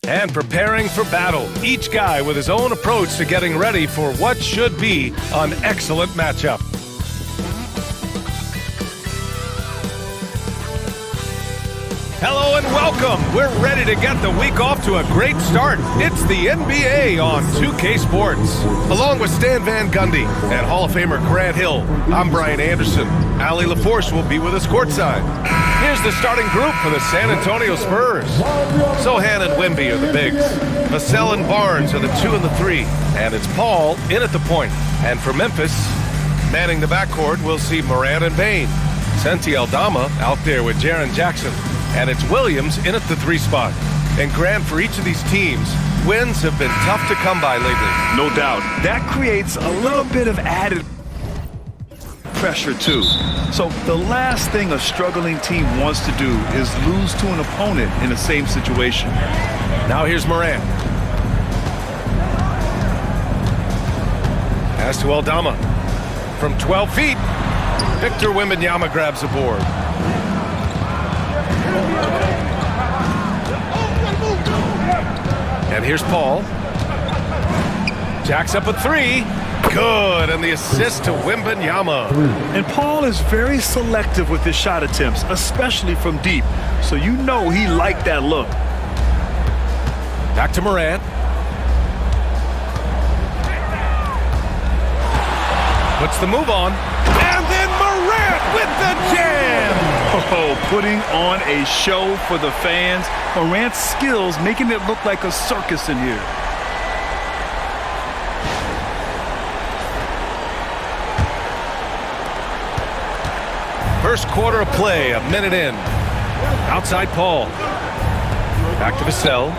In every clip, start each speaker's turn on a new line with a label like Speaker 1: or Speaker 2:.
Speaker 1: And preparing for battle, each guy with his own approach to getting ready for what should be an excellent matchup. Hello and welcome. We're ready to get the week off to a great start. It's the NBA on 2K Sports. Along with Stan Van Gundy and Hall of Famer Grant Hill, I'm Brian Anderson. Allie LaForce will be with us courtside. Here's the starting group for the San Antonio Spurs. Sohan and Wemby are the bigs. Vassell and Barnes are the 2 and the 3. And it's Paul in at the point. And for Memphis, manning the backcourt, we'll see Morant and Bane. Santi Aldama out there with Jaren Jackson. And it's Williams in at the 3 spot. And Grant, for each of these teams, wins have been tough to come by lately.
Speaker 2: No doubt. That creates a little bit of added pressure too. So the last thing a struggling team wants to do is lose to an opponent in the same situation.
Speaker 1: Now here's Morant. Pass to Aldama. From 12 feet, Victor Wembanyama grabs the board. And here's Paul. Jacks up a 3. Good, and the assist to Wembanyama.
Speaker 2: And Paul is very selective with his shot attempts, especially from deep. So you know he liked that look.
Speaker 1: Back to Morant. Puts the move on. And then Morant with the jam!
Speaker 2: Oh, putting on a show for the fans. Morant's skills making it look like a circus in here.
Speaker 1: First quarter of play, a minute in. Outside Paul. Back to Vassell.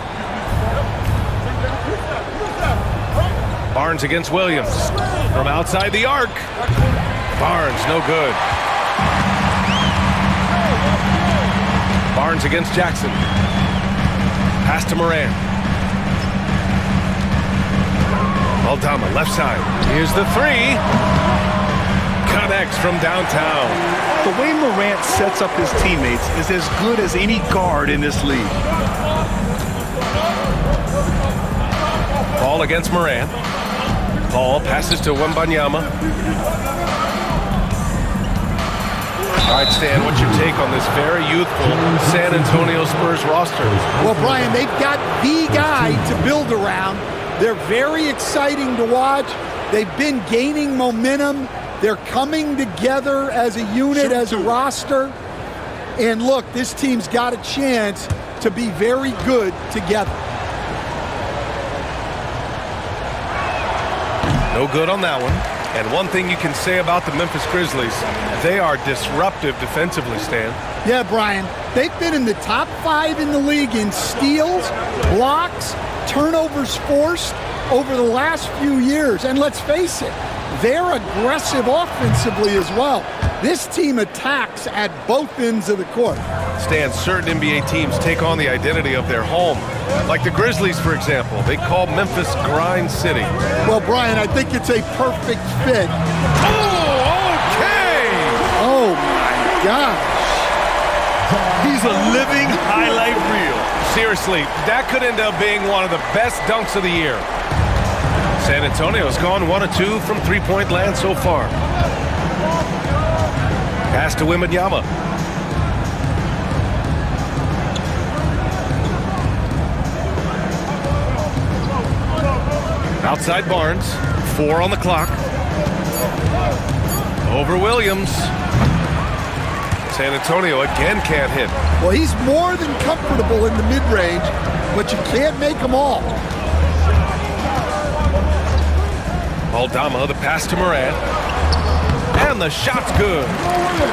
Speaker 1: Barnes against Williams. From outside the arc. Barnes, no good. Barnes against Jackson. Pass to Morant. Aldama, left side. Here's the 3. Connects from downtown.
Speaker 2: The way Morant sets up his teammates is as good as any guard in this league.
Speaker 1: Paul against Morant. Paul passes to Wembanyama. All right, Stan, what's your take on this very youthful San Antonio Spurs roster?
Speaker 3: Well, Brian, they've got the guy to build around. They're very exciting to watch. They've been gaining momentum. They're coming together as a unit, as a roster. And look, this team's got a chance to be very good together.
Speaker 1: No good on that one. And one thing you can say about the Memphis Grizzlies, they are disruptive defensively, Stan.
Speaker 3: Yeah, Brian, they've been in the top 5 in the league in steals, blocks, turnovers forced over the last few years. And let's face it, they're aggressive offensively as well. This team attacks at both ends of the court.
Speaker 1: Stan, certain NBA teams take on the identity of their home. Like the Grizzlies, for example. They call Memphis Grind City.
Speaker 3: Well, Brian, I think it's a perfect fit.
Speaker 1: Oh, okay!
Speaker 3: Oh, my gosh.
Speaker 2: He's a living highlight reel.
Speaker 1: Seriously, that could end up being one of the best dunks of the year. San Antonio's gone 1 of 2 from three-point land so far. Pass to Wembanyama. Outside Barnes. 4 on the clock. Over Williams. San Antonio again can't hit.
Speaker 3: Well, he's more than comfortable in the mid-range, but you can't make them all.
Speaker 1: Aldama, the pass to Morant. And the shot's good.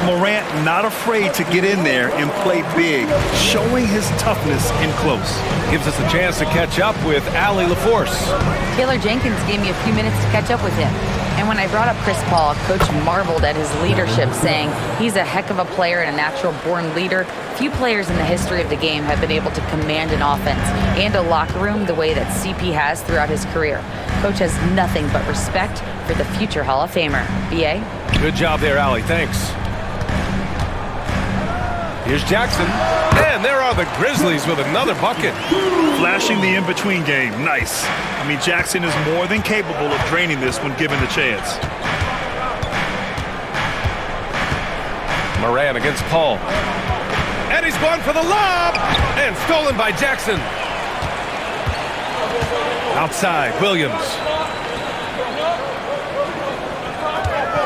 Speaker 2: Morant not afraid to get in there and play big, showing his toughness in close.
Speaker 1: Gives us a chance to catch up with Allie LaForce.
Speaker 4: Taylor Jenkins gave me a few minutes to catch up with him. And when I brought up Chris Paul, Coach marveled at his leadership, saying he's a heck of a player and a natural-born leader. Few players in the history of the game have been able to command an offense and a locker room the way that CP has throughout his career. Coach has nothing but respect for the future Hall of Famer. B.A.?
Speaker 1: Good job there, Allie. Thanks. Here's Jackson. And there are the Grizzlies with another bucket.
Speaker 2: Flashing the in-between game. Nice. I mean, Jackson is more than capable of draining this when given the chance.
Speaker 1: Morant against Paul. And he's going for the lob. And stolen by Jackson. Outside, Williams.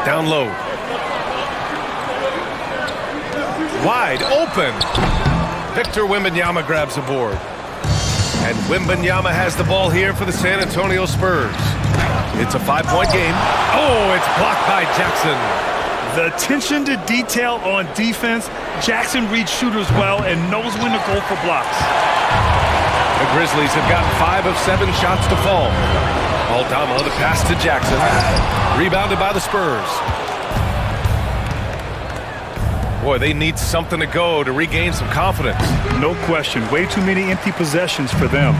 Speaker 1: Down low. Wide open. Victor Wembanyama grabs the board. And Wembanyama has the ball here for the San Antonio Spurs. It's a 5-point game. Oh, it's blocked by Jackson.
Speaker 2: The attention to detail on defense. Jackson reads shooters well and knows when to go for blocks.
Speaker 1: The Grizzlies have gotten 5 of 7 shots to fall. Wembanyama, the pass to Jackson. Rebounded by the Spurs. Boy, they need something to go to regain some confidence.
Speaker 2: No question. Way too many empty possessions for them.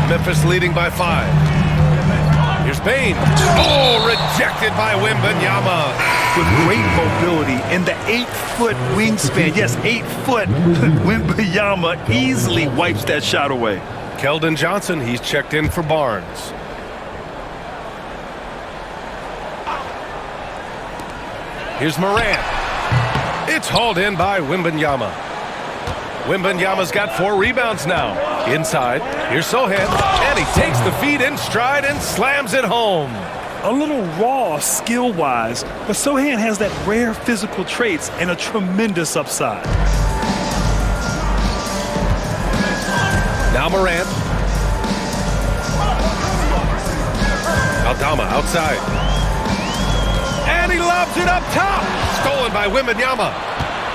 Speaker 1: Memphis leading by 5. Here's Bane. Oh, rejected by Wembanyama.
Speaker 2: With great mobility and the 8-foot wingspan. Yes, 8 foot. Wembanyama easily wipes that shot away.
Speaker 1: Keldon Johnson, he's checked in for Barnes. Here's Morant. It's hauled in by Wembanyama. Wembanyama's got 4 rebounds now. Inside, here's Sohan, and he takes the feed in stride and slams it home.
Speaker 2: A little raw skill-wise, but Sohan has that rare physical traits and a tremendous upside.
Speaker 1: Now Morant. Wembanyama outside. And he lobs it up top. Stolen by Wembanyama.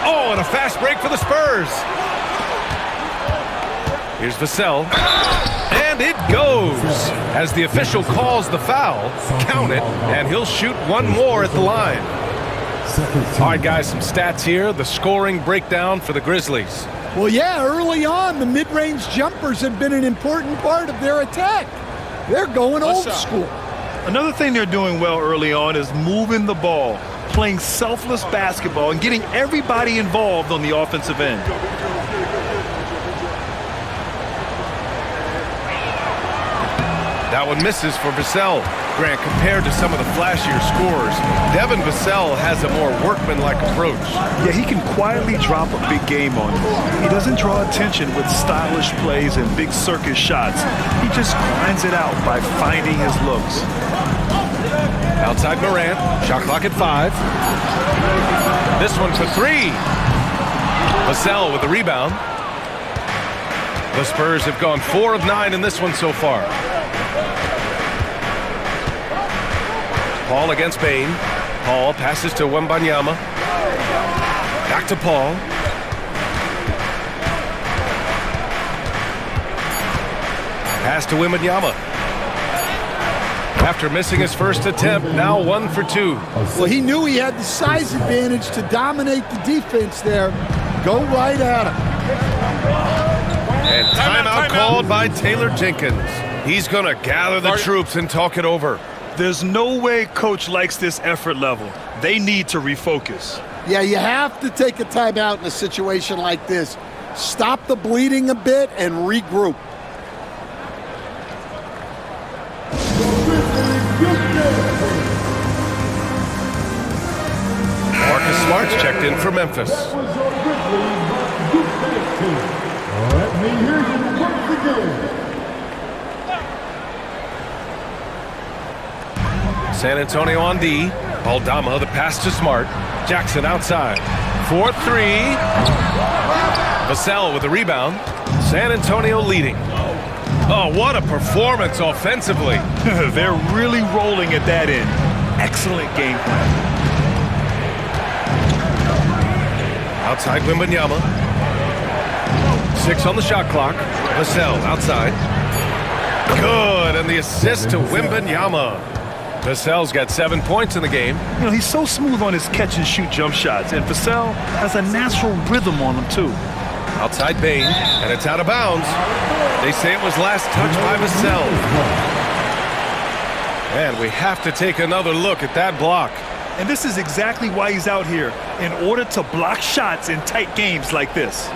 Speaker 1: Oh, and a fast break for the Spurs. Here's Vassell. And it goes. As the official calls the foul, count it, and he'll shoot one more at the line. All right, guys, some stats here. The scoring breakdown for the Grizzlies.
Speaker 3: Well, yeah, early on, the mid-range jumpers have been an important part of their attack. They're going old school.
Speaker 2: Another thing they're doing well early on is moving the ball, playing selfless basketball, and getting everybody involved on the offensive end.
Speaker 1: That one misses for Vassell. Grant, compared to some of the flashier scorers, Devin Vassell has a more workmanlike approach.
Speaker 2: Yeah, he can quietly drop a big game on you. He doesn't draw attention with stylish plays and big circus shots. He just grinds it out by finding his looks.
Speaker 1: Outside Morant, shot clock at 5. This one for 3. Vassell with the rebound. The Spurs have gone 4 of 9 in this one so far. Paul against Bane. Paul passes to Wembanyama. Back to Paul. Pass to Wembanyama. After missing his first attempt, now 1 for 2.
Speaker 3: Well, he knew he had the size advantage to dominate the defense there. Go right at him.
Speaker 1: And timeout called by Taylor Jenkins. He's going to gather the troops and talk it over.
Speaker 2: There's no way coach likes this effort level. They need to refocus.
Speaker 3: Yeah, you have to take a timeout in a situation like this. Stop the bleeding a bit and regroup.
Speaker 1: Marcus Smart's checked in for Memphis. San Antonio on D. Wembanyama, the pass to Smart. Jackson outside. 4-3. Vassell with the rebound. San Antonio leading. Oh, what a performance offensively.
Speaker 2: They're really rolling at that end. Excellent game plan.
Speaker 1: Outside Wembanyama. 6 on the shot clock. Vassell outside. Good, and the assist to Wembanyama. Vassell's got 7 points in the game.
Speaker 2: You know, he's so smooth on his catch-and-shoot jump shots, and Vassell has a natural rhythm on him, too.
Speaker 1: Outside Bane, and it's out of bounds. They say it was last touched by Vassell. And we have to take another look at that block.
Speaker 2: And this is exactly why he's out here, in order to block shots in tight games like this.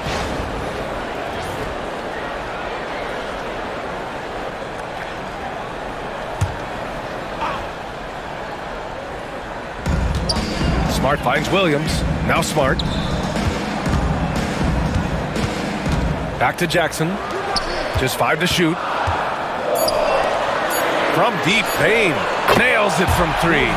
Speaker 1: Smart finds Williams. Now Smart. Back to Jackson. Just 5 to shoot. From deep, Payne nails it from 3.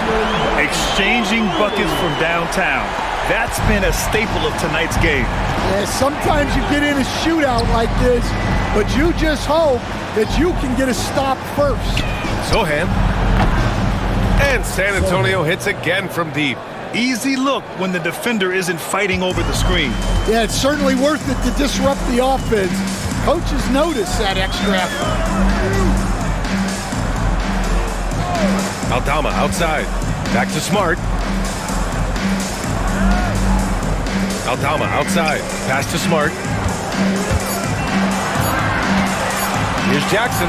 Speaker 2: Exchanging buckets from downtown. That's been a staple of tonight's game.
Speaker 3: Yeah, sometimes you get in a shootout like this, but you just hope that you can get a stop first.
Speaker 1: Sohan. And San Antonio hits again from deep.
Speaker 2: Easy look when the defender isn't fighting over the screen.
Speaker 3: Yeah, it's certainly worth it to disrupt the offense. Coaches notice that extra effort.
Speaker 1: Aldama outside. Back to Smart. Aldama outside. Pass to Smart. Here's Jackson.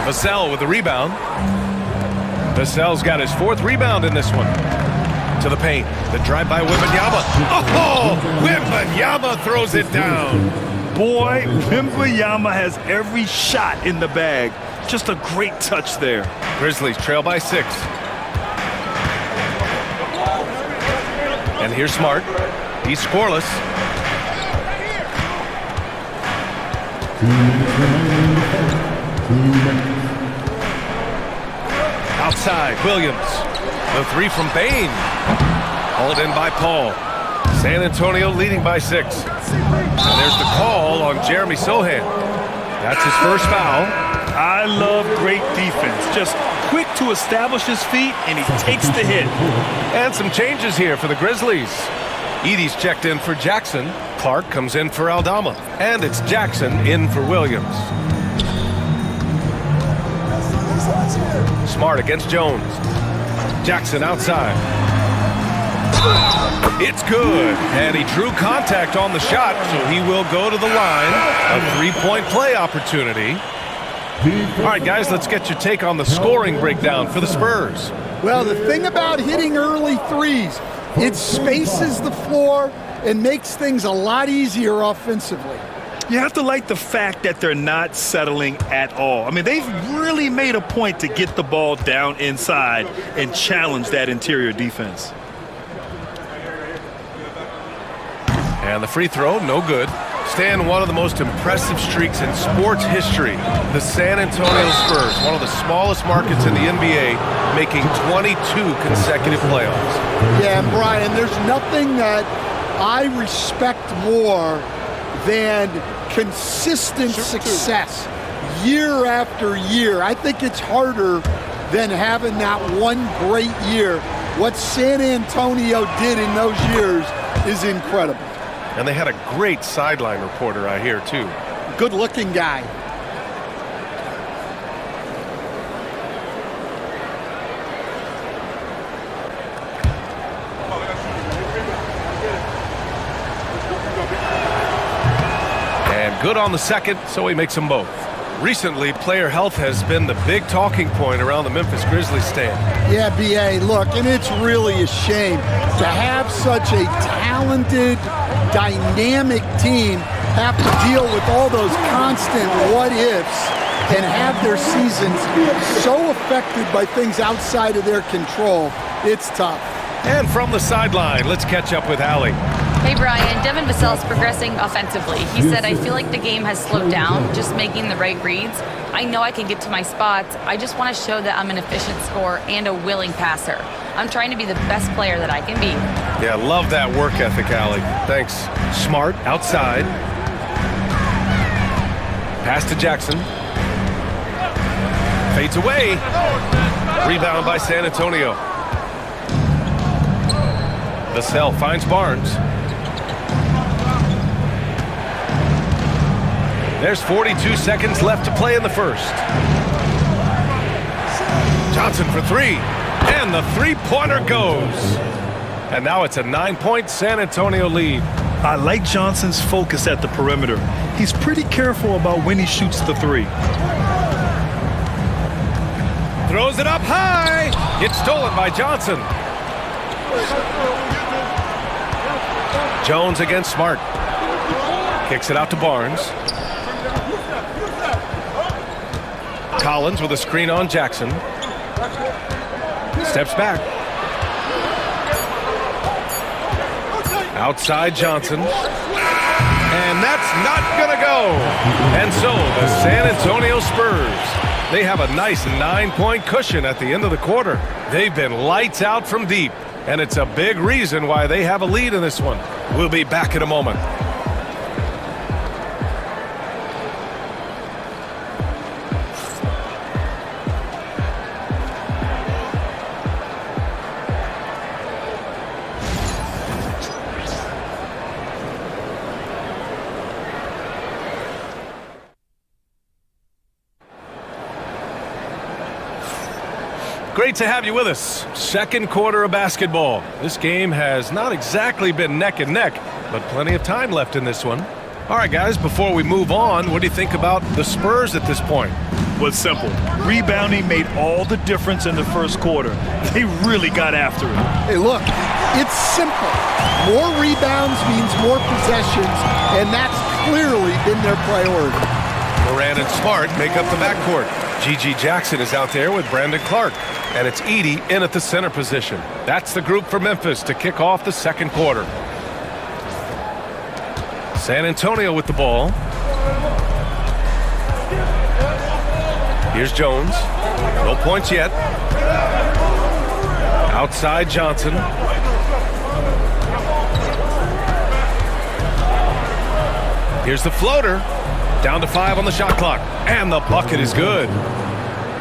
Speaker 1: Vassell with the rebound. Vassell's got his 4th rebound in this one. To the paint. The drive by Wembanyama. Oh! Wembanyama throws it down.
Speaker 2: Boy, Wembanyama has every shot in the bag. Just a great touch there.
Speaker 1: Grizzlies trail by 6. And here's Smart. He's scoreless. Outside, Williams. The 3 from Payne. Hauled in by Paul. San Antonio leading by 6. And there's the call on Jeremy Sohan. That's his first foul.
Speaker 2: I love great defense. Just quick to establish his feet, and he takes the hit.
Speaker 1: And some changes here for the Grizzlies. Edey's checked in for Jackson. Clark comes in for Aldama. And it's Jackson in for Williams. Smart against Jones. Jackson outside. It's good. And he drew contact on the shot, so he will go to the line. A 3-point play opportunity. All right, guys, let's get your take on the scoring breakdown for the Spurs.
Speaker 3: Well, the thing about hitting early threes, it spaces the floor and makes things a lot easier offensively.
Speaker 2: You have to like the fact that they're not settling at all. I mean, they've really made a point to get the ball down inside and challenge that interior defense.
Speaker 1: And the free throw, no good. Stan, one of the most impressive streaks in sports history. The San Antonio Spurs, one of the smallest markets in the NBA, making 22 consecutive playoffs.
Speaker 3: Yeah, and Brian, there's nothing that I respect more than consistent success year after year. I think it's harder than having that one great year. What San Antonio did in those years is incredible.
Speaker 1: And they had a great sideline reporter, I hear, too.
Speaker 3: Good-looking guy.
Speaker 1: And good on the second, so he makes them both. Recently, player health has been the big talking point around the Memphis Grizzlies stand.
Speaker 3: Yeah, B.A., look, and it's really a shame to have such a talented, dynamic team have to deal with all those constant what-ifs and have their seasons so affected by things outside of their control. It's tough.
Speaker 1: And from the sideline, let's catch up with Allie.
Speaker 4: Hey, Brian, Devin Vassell's progressing offensively. He said, I feel like the game has slowed down, just making the right reads. I know I can get to my spots. I just want to show that I'm an efficient scorer and a willing passer. I'm trying to be the best player that I can be.
Speaker 1: Yeah, love that work ethic, Allie. Thanks. Smart, outside. Pass to Jackson. Fades away. Rebound by San Antonio. Vassell finds Barnes. There's 42 seconds left to play in the first. Johnson for 3. And the three-pointer goes. And now it's a 9-point San Antonio lead.
Speaker 2: I like Johnson's focus at the perimeter. He's pretty careful about when he shoots the 3.
Speaker 1: Throws it up high. It's stolen by Johnson. Jones against Smart. Kicks it out to Barnes. Collins with a screen on Jackson. Steps back. Outside Johnson. And that's not going to go. And so the San Antonio Spurs, they have a nice 9-point cushion at the end of the quarter. They've been lights out from deep, and it's a big reason why they have a lead in this one. We'll be back in a moment. Great to have you with us. Second quarter of basketball. This game has not exactly been neck and neck, but plenty of time left in this one. All right, guys, before we move on, what do you think about the Spurs at this point?
Speaker 2: Well, it's simple. Rebounding made all the difference in the first quarter. They really got after it.
Speaker 3: Hey, look, it's simple. More rebounds means more possessions, and that's clearly been their priority.
Speaker 1: Morant and Smart make up the backcourt. G.G. Jackson is out there with Brandon Clark, and it's Edey in at the center position. That's the group for Memphis to kick off the second quarter. San Antonio with the ball. Here's Jones. No points yet. Outside Johnson. Here's the floater. Down to 5 on the shot clock. And the bucket is good.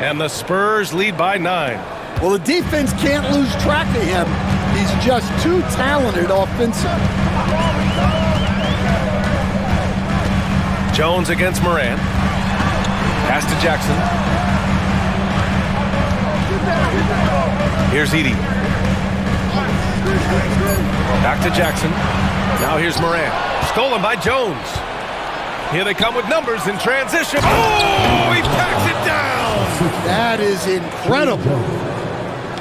Speaker 1: And the Spurs lead by 9.
Speaker 3: Well, the defense can't lose track of him. He's just too talented offensively.
Speaker 1: Jones against Morant. Pass to Jackson. Here's Edey. Back to Jackson. Now here's Morant. Stolen by Jones. Here they come with numbers in transition. Oh, he packs it down.
Speaker 3: That is incredible.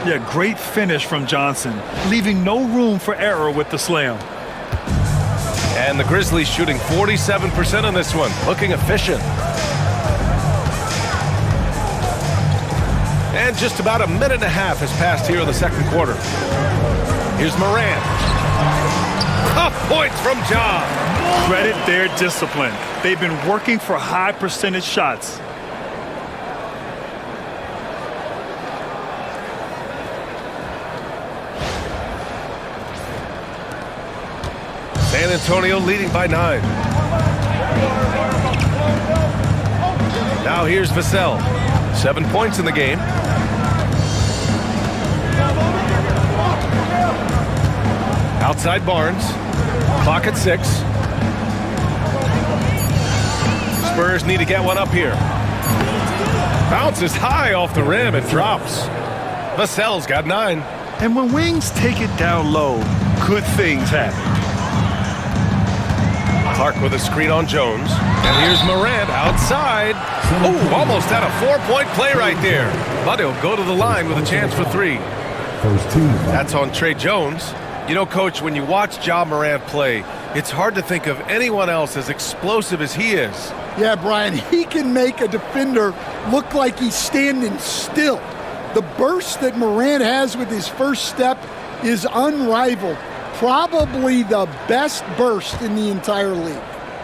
Speaker 2: Yeah, great finish from Johnson, leaving no room for error with the slam.
Speaker 1: And the Grizzlies shooting 47% on this one, looking efficient. And just about a minute and a half has passed here in the second quarter. Here's Morant. Tough points from Ja.
Speaker 2: Credit their discipline. They've been working for high percentage shots.
Speaker 1: San Antonio leading by 9. Now here's Vassell. 7 points in the game. Outside Barnes. Clock at 6. Spurs need to get one up here. Bounces high off the rim and drops. Vassell's got 9.
Speaker 2: And when wings take it down low, good things happen.
Speaker 1: Clark with a screen on Jones. And here's Morant outside. Oh, almost had a 4-point play right there. But he'll go to the line with a chance for 3. That's on Trey Jones. You know, Coach, when you watch Ja Morant play, it's hard to think of anyone else as explosive as he is.
Speaker 3: Yeah, Brian, he can make a defender look like he's standing still. The burst that Morant has with his first step is unrivaled. Probably the best burst in the entire league.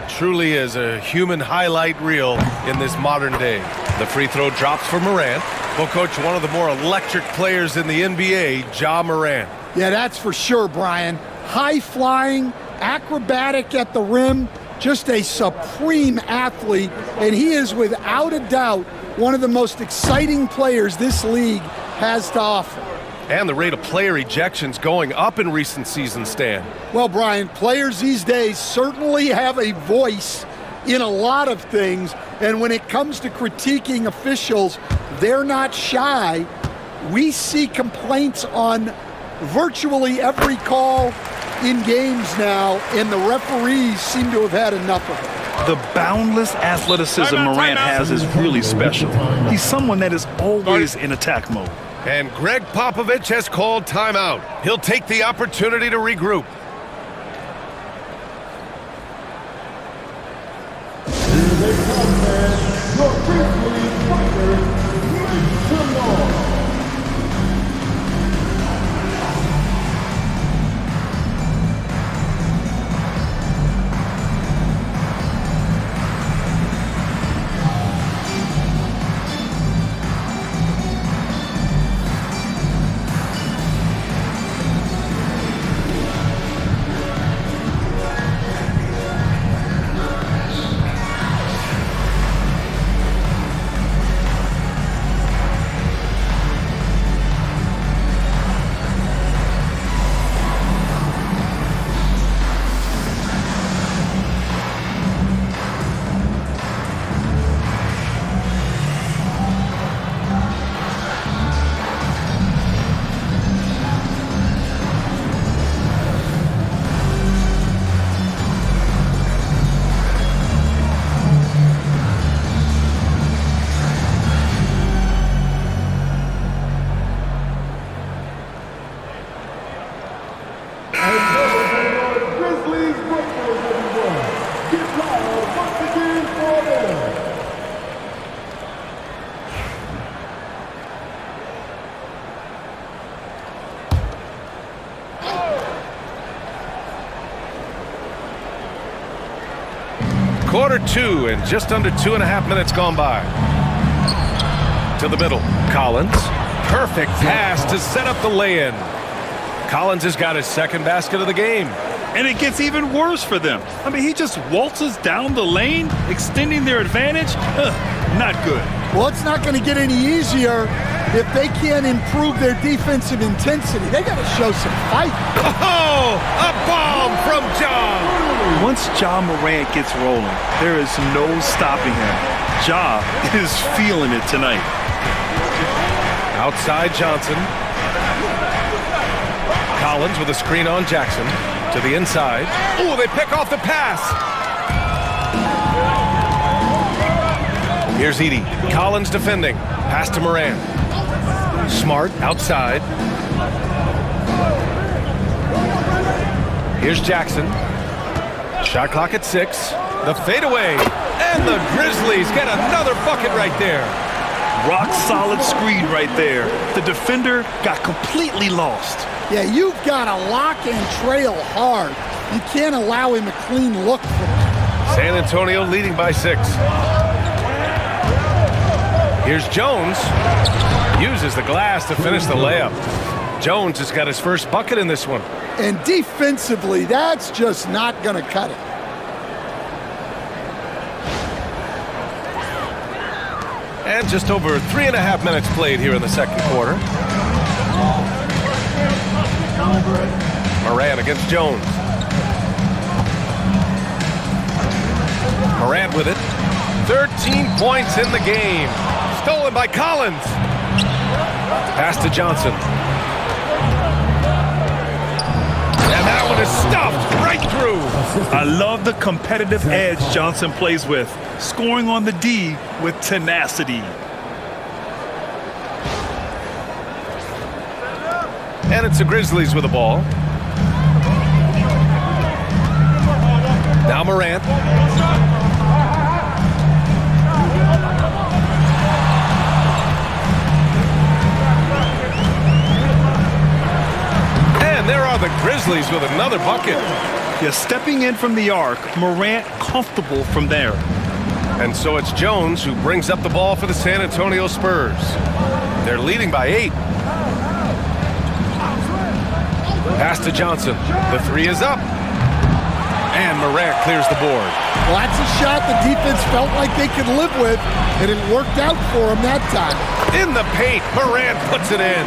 Speaker 1: Truly is a human highlight reel in this modern day. The free throw drops for Morant. Well, Coach, one of the more electric players in the NBA, Ja Morant.
Speaker 3: Yeah, that's for sure, Brian. High-flying, acrobatic at the rim, just a supreme athlete, and he is without a doubt one of the most exciting players this league has to offer.
Speaker 1: And the rate of player ejections going up in recent seasons, Stan.
Speaker 3: Well, Brian, players these days certainly have a voice in a lot of things, and when it comes to critiquing officials, they're not shy. We see complaints on virtually every call in games now, and the referees seem to have had enough of it.
Speaker 2: The boundless athleticism Morant has is really special. He's someone that is always in attack mode.
Speaker 1: And Greg Popovich has called timeout. He'll take the opportunity to regroup. Quarter 2 and just under 2.5 minutes gone by. To the middle. Collins. Perfect pass to set up the lay-in. Collins has got his second basket of the game.
Speaker 2: And it gets even worse for them. I mean, he just waltzes down the lane, extending their advantage. Not good.
Speaker 3: Well, it's not going to get any easier if they can't improve their defensive intensity. They got to show some fight.
Speaker 1: Oh, a bomb from Ja.
Speaker 2: Once Ja Morant gets rolling, there is no stopping him. Ja is feeling it tonight.
Speaker 1: Outside Johnson. Collins with a screen on Jackson. To the inside. Oh, they pick off the pass. Here's Edey. Collins defending. Pass to Morant. Smart outside. Here's Jackson. Shot clock at 6. The fadeaway. And the Grizzlies get another bucket right there.
Speaker 2: Rock solid screen right there. The defender got completely lost.
Speaker 3: Yeah, you've got to lock and trail hard. You can't allow him a clean look from it.
Speaker 1: San Antonio leading by 6. Here's Jones. Uses the glass to finish the layup. Jones has got his first bucket in this one.
Speaker 3: And defensively, that's just not going to cut it.
Speaker 1: And just over 3.5 minutes played here in the second quarter. Morant against Jones. Morant with it. 13 points in the game. Stolen by Collins. Pass to Johnson. And that one is stuffed right through.
Speaker 2: I love the competitive edge Johnson plays with. Scoring on the D with tenacity.
Speaker 1: And it's the Grizzlies with the ball. Now Morant. And there are the Grizzlies with another bucket.
Speaker 2: Yeah, stepping in from the arc, Morant comfortable from there.
Speaker 1: And so it's Jones who brings up the ball for the San Antonio Spurs. They're leading by 8. Pass to Johnson. The 3 is up. And Morant clears the board.
Speaker 3: Well, that's a shot the defense felt like they could live with, and it worked out for them that time.
Speaker 1: In the paint, Morant puts it in.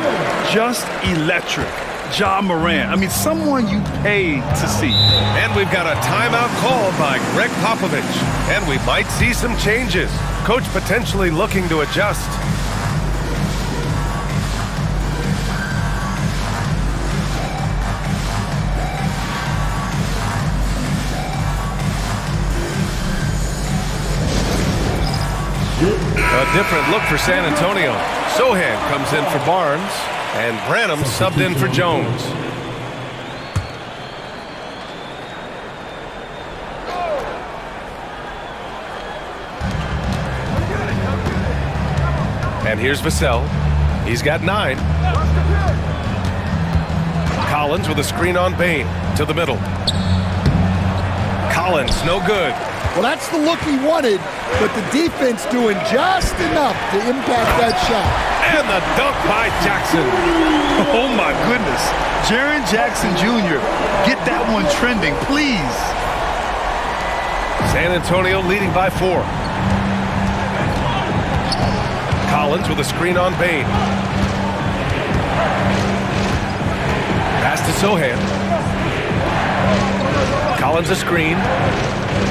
Speaker 2: Just electric. Ja Morant. I mean, someone you pay to see.
Speaker 1: And we've got a timeout called by Greg Popovich. And we might see some changes. Coach potentially looking to adjust. A different look for San Antonio. Sohan comes in for Barnes, and Branham subbed in for Jones. And here's Vassell. He's got 9. Collins with a screen on Bane to the middle. Collins, no good.
Speaker 3: Well, that's the look he wanted, but the defense doing just enough to impact that shot.
Speaker 1: And the dunk by Jackson.
Speaker 2: Oh, my goodness. Jaren Jackson Jr., get that one trending, please.
Speaker 1: San Antonio leading by 4. Collins with a screen on Bane. Pass to Sohan. Collins a screen.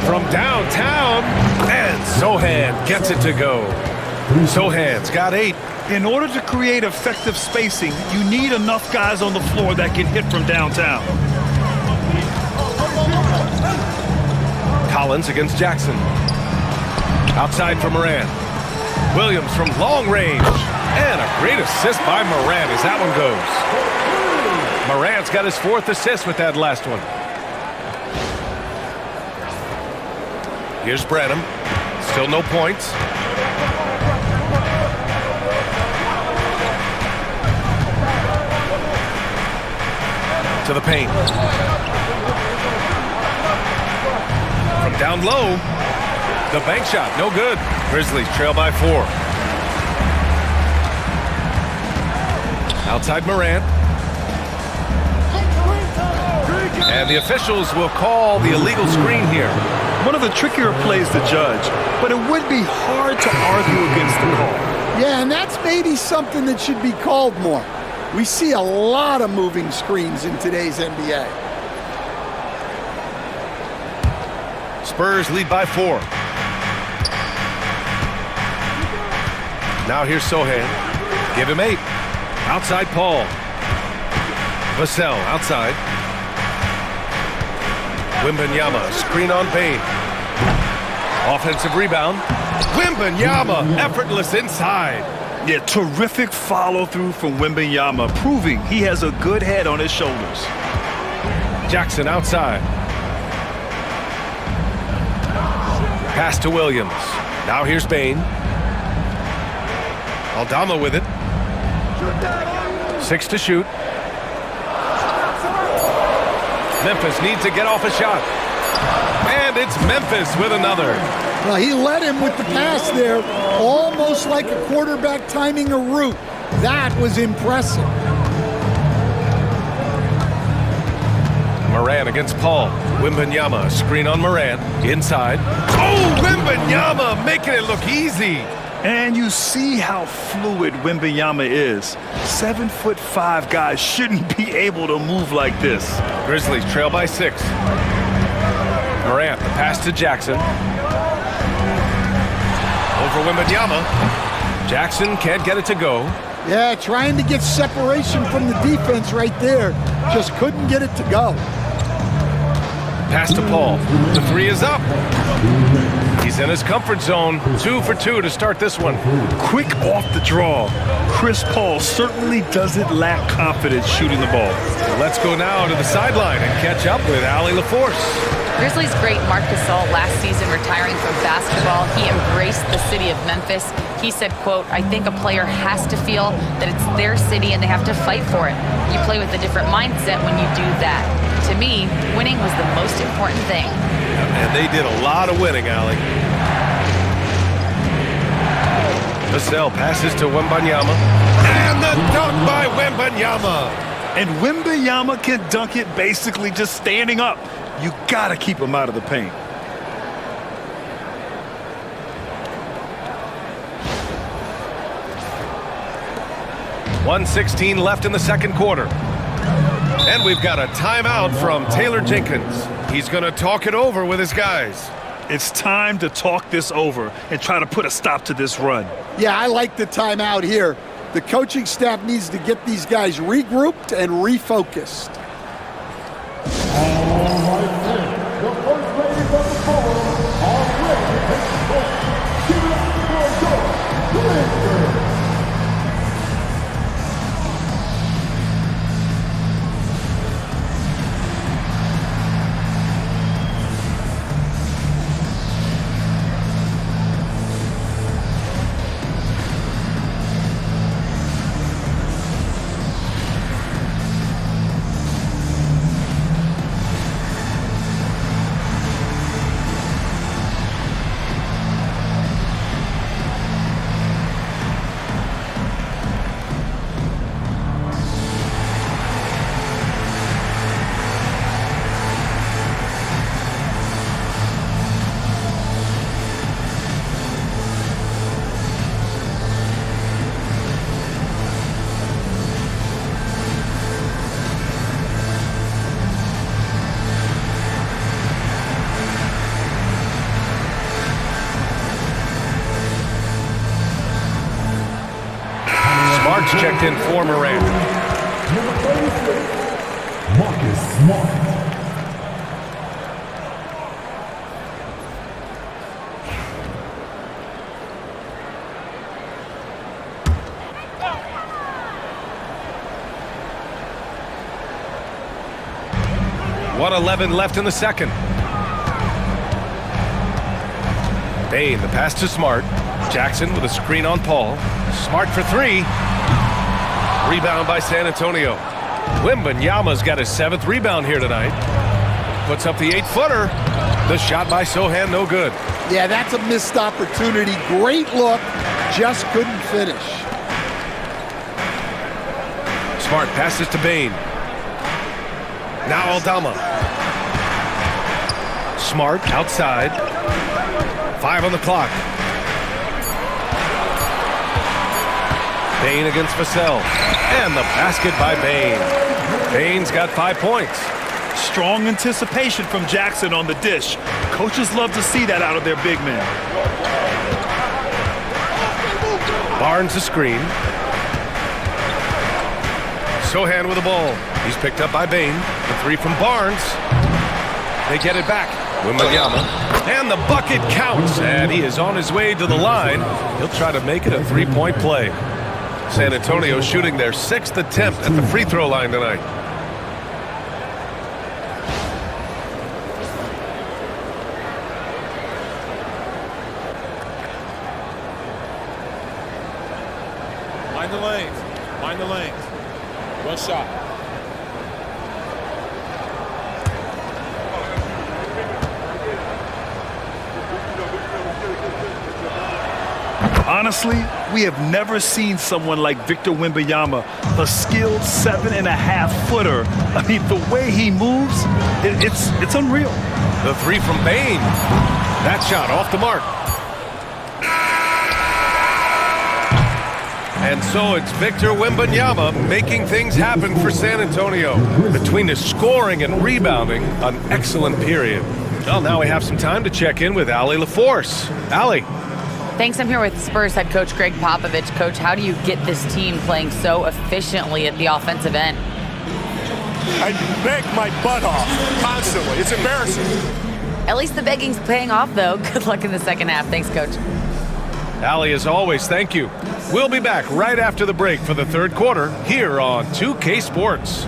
Speaker 1: From downtown, and Sohan gets it to go. Sohan's got 8.
Speaker 2: In order to create effective spacing, you need enough guys on the floor that can hit from downtown.
Speaker 1: Collins against Jackson. Outside for Morant. Williams from long range. And a great assist by Morant as that one goes. Morant's got his 4th assist with that last one. Here's Branham. Still no points. To the paint. From down low. The bank shot, no good. Grizzlies trail by 4. Outside Morant. And the officials will call the illegal screen here.
Speaker 2: One of the trickier plays to judge, but it would be hard to argue against the call.
Speaker 3: Yeah, and that's maybe something that should be called more. We see a lot of moving screens in today's NBA.
Speaker 1: Spurs lead by 4. Now here's Sohan. Give him 8. Outside Paul. Vassell outside. Wembanyama, screen on Payne. Offensive rebound. Wembanyama, effortless inside.
Speaker 2: Yeah, terrific follow-through from Wembanyama, proving he has a good head on his shoulders.
Speaker 1: Jackson outside. Pass to Williams. Now here's Payne. Aldama with it. 6 to shoot. Memphis needs to get off a shot. And it's Memphis with another.
Speaker 3: Well, he led him with the pass there, almost like a quarterback timing a route. That was impressive.
Speaker 1: Morant against Paul. Wembanyama, screen on Morant. Inside. Oh, Wembanyama making it look easy.
Speaker 2: And you see how fluid Wembanyama is. 7'5" guys shouldn't be able to move like this.
Speaker 1: Grizzlies trail by 6. Morant, the pass to Jackson. Over Wembanyama. Jackson can't get it to go.
Speaker 3: Yeah, trying to get separation from the defense right there. Just couldn't get it to go.
Speaker 1: Pass to Paul. The 3 is up. He's in his comfort zone. 2 for 2 to start this one.
Speaker 2: Quick off the draw. Chris Paul certainly doesn't lack confidence shooting the ball.
Speaker 1: Let's go now to the sideline and catch up with Allie LaForce.
Speaker 4: Grizzlies great Marc Gasol last season retiring from basketball. He embraced the city of Memphis. He said, quote, "I think a player has to feel that it's their city and they have to fight for it. You play with a different mindset when you do that. To me, winning was the most important thing."
Speaker 1: And they did a lot of winning, Allie. Vassell passes to Wembanyama. And the dunk by Wembanyama.
Speaker 2: And Wembanyama can dunk it basically just standing up. You gotta keep him out of the paint.
Speaker 1: .116 left in the second quarter. And we've got a timeout from Taylor Jenkins. He's going to talk it over with his guys.
Speaker 2: It's time to talk this over and try to put a stop to this run.
Speaker 3: Yeah, I like the timeout here. The coaching staff needs to get these guys regrouped and refocused.
Speaker 1: Checked in for Morant.
Speaker 5: Marcus Smart.
Speaker 1: .111 left in the second. Payne, the pass to Smart. Jackson with a screen on Paul. Smart for 3. Rebound by San Antonio. Wembanyama's got his 7th rebound here tonight. Puts up the 8-footer. The shot by Sohan, no good.
Speaker 3: Yeah, that's a missed opportunity. Great look, just couldn't finish.
Speaker 1: Smart passes to Bane. Now Aldama. Smart outside. 5 on the clock. Bane against Vassell. And the basket by Bane. Bane's got 5 points.
Speaker 2: Strong anticipation from Jackson on the dish. Coaches love to see that out of their big men.
Speaker 1: Barnes a screen. Sohan with the ball. He's picked up by Bane. The 3 from Barnes. They get it back. Wembanyama. And the bucket counts. And he is on his way to the line. He'll try to make it a 3-point play. San Antonio shooting their 6th attempt at the free throw line tonight.
Speaker 6: Mind the lanes. Mind the lanes. One shot.
Speaker 2: Honestly, we have never seen someone like Victor Wembanyama, a skilled 7.5-footer. I mean, the way he moves, it's unreal.
Speaker 1: The 3 from Bane. That shot off the mark. And so it's Victor Wembanyama making things happen for San Antonio. Between his scoring and rebounding, an excellent period. Well, now we have some time to check in with Allie LaForce. Allie.
Speaker 4: Thanks. I'm here with Spurs head coach Greg Popovich. Coach, how do you get this team playing so efficiently at the offensive end?
Speaker 7: I beg my butt off constantly. It's embarrassing.
Speaker 4: At least the begging's paying off, though. Good luck in the second half. Thanks, Coach.
Speaker 1: Allie, as always, thank you. We'll be back right after the break for the third quarter here on 2K Sports.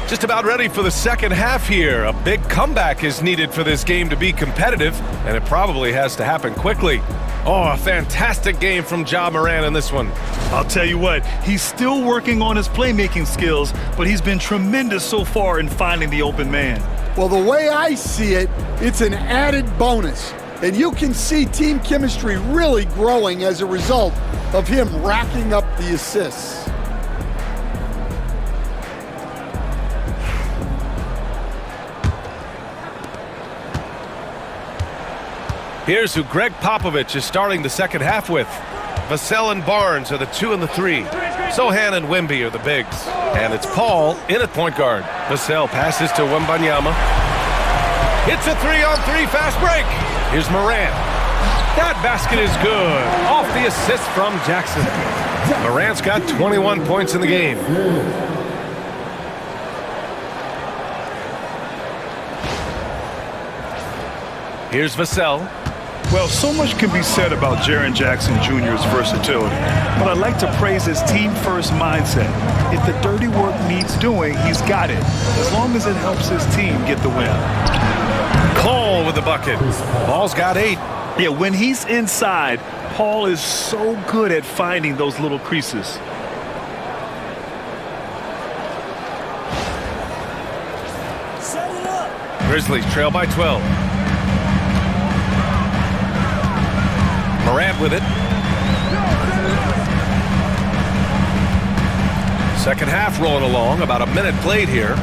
Speaker 1: Just about ready for the second half here. A big comeback is needed for this game to be competitive, and it probably has to happen quickly. Oh, a fantastic game from Ja Morant in this one.
Speaker 2: I'll tell you what, he's still working on his playmaking skills, but he's been tremendous so far in finding the open man.
Speaker 3: Well, the way I see it, it's an added bonus. And you can see team chemistry really growing as a result of him racking up the assists.
Speaker 1: Here's who Greg Popovich is starting the second half with. Vassell and Barnes are the 2 and the 3. Sohan and Wemby are the bigs. And it's Paul in at point guard. Vassell passes to Wembanyama. It's a 3-on-3 fast break. Here's Morant. That basket is good. Off the assist from Jackson. Morant's got 21 points in the game. Here's Vassell.
Speaker 2: Well, so much can be said about Jaren Jackson Jr.'s versatility, but I'd like to praise his team-first mindset. If the dirty work needs doing, he's got it, as long as it helps his team get the win.
Speaker 1: Cole with the bucket. Paul's got 8.
Speaker 2: Yeah, when he's inside, Paul is so good at finding those little creases.
Speaker 1: Grizzlies trail by 12. Morant with it. Second half rolling along, about a minute played here.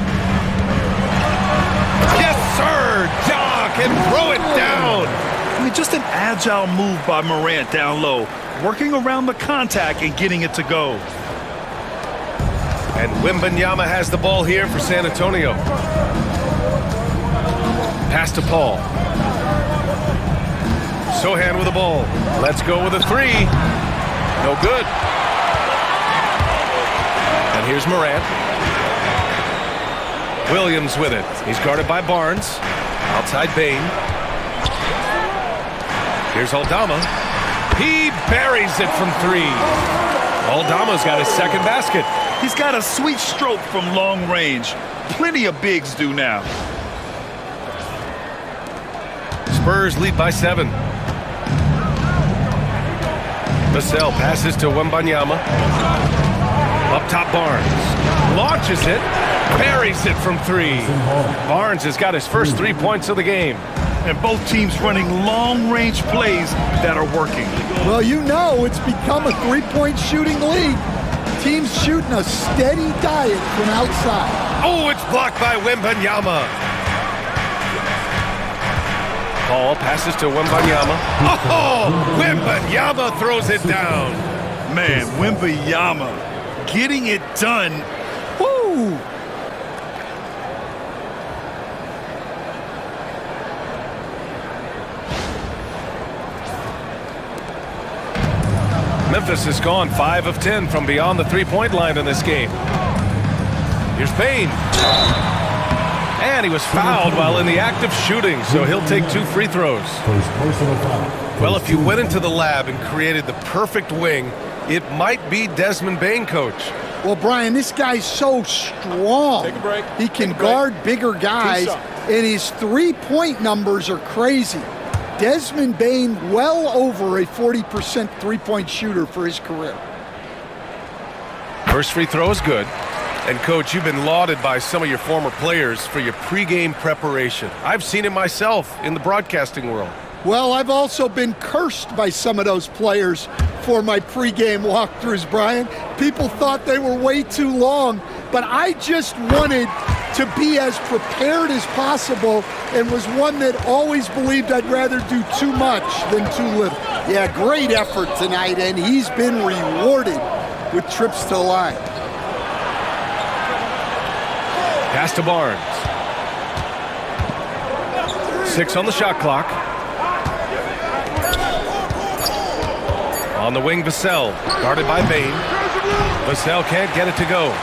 Speaker 1: Yes, sir! Ja can throw it down!
Speaker 2: I mean, just an agile move by Morant down low, working around the contact and getting it to go.
Speaker 1: And Wembanyama has the ball here for San Antonio. Pass to Paul. Sohan with the ball. Let's go with a three. No good. And here's Morant. Williams with it. He's guarded by Barnes. Outside Bane. Here's Aldama. He buries it from three. Aldama's got his second basket.
Speaker 2: He's got a sweet stroke from long range. Plenty of bigs do now.
Speaker 1: Spurs lead by 7. Vassell passes to Wembanyama. Up top Barnes. Launches it. Buries it from three. Barnes has got his first 3 points of the game.
Speaker 2: And both teams running long-range plays that are working.
Speaker 3: Well, you know it's become a three-point shooting league. Teams shooting a steady diet from outside.
Speaker 1: Oh, it's blocked by Wembanyama. Paul passes to Wembanyama. Oh, Wembanyama throws it down.
Speaker 2: Man, Wembanyama getting it done.
Speaker 3: Woo!
Speaker 1: Memphis has gone 5 of 10 from beyond the three-point line in this game. Here's Bane. And he was fouled while in the act of shooting, so he'll take 2 free throws. Well, if you went into the lab and created the perfect wing, it might be Desmond Bane, coach.
Speaker 3: Well, Brian, this guy's so strong.
Speaker 6: Take a break.
Speaker 3: He can guard bigger guys, and his three-point numbers are crazy. Desmond Bane well over a 40% three-point shooter for his career.
Speaker 1: First free throw is good. And, Coach, you've been lauded by some of your former players for your pregame preparation. I've seen it myself in the broadcasting world.
Speaker 3: Well, I've also been cursed by some of those players for my pregame walkthroughs, Brian. People thought they were way too long, but I just wanted to be as prepared as possible and was one that always believed I'd rather do too much than too little. Yeah, great effort tonight, and he's been rewarded with trips to the line.
Speaker 1: Pass to Barnes. 6 on the shot clock. On the wing, Vassell, guarded by Bane. Vassell can't get it to go.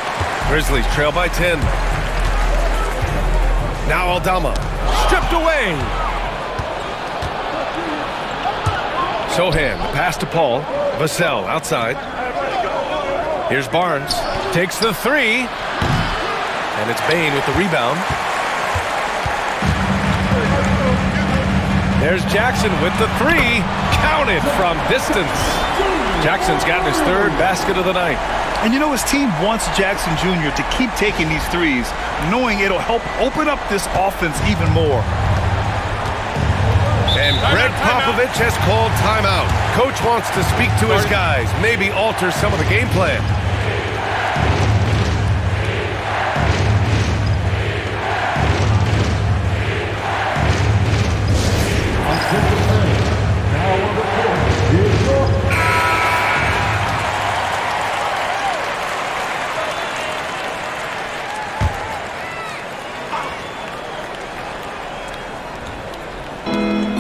Speaker 1: Grizzlies trail by 10. Now Aldama, stripped away. Sohan, pass to Paul. Vassell outside. Here's Barnes, takes the three. And it's Bane with the rebound. There's Jackson with the three. Counted from distance. Jackson's gotten his 3rd basket of the night.
Speaker 2: And you know, his team wants Jackson Jr. to keep taking these threes, knowing it'll help open up this offense even more.
Speaker 1: And Greg Popovich has called timeout. Coach wants to speak to his guys, maybe alter some of the game plan.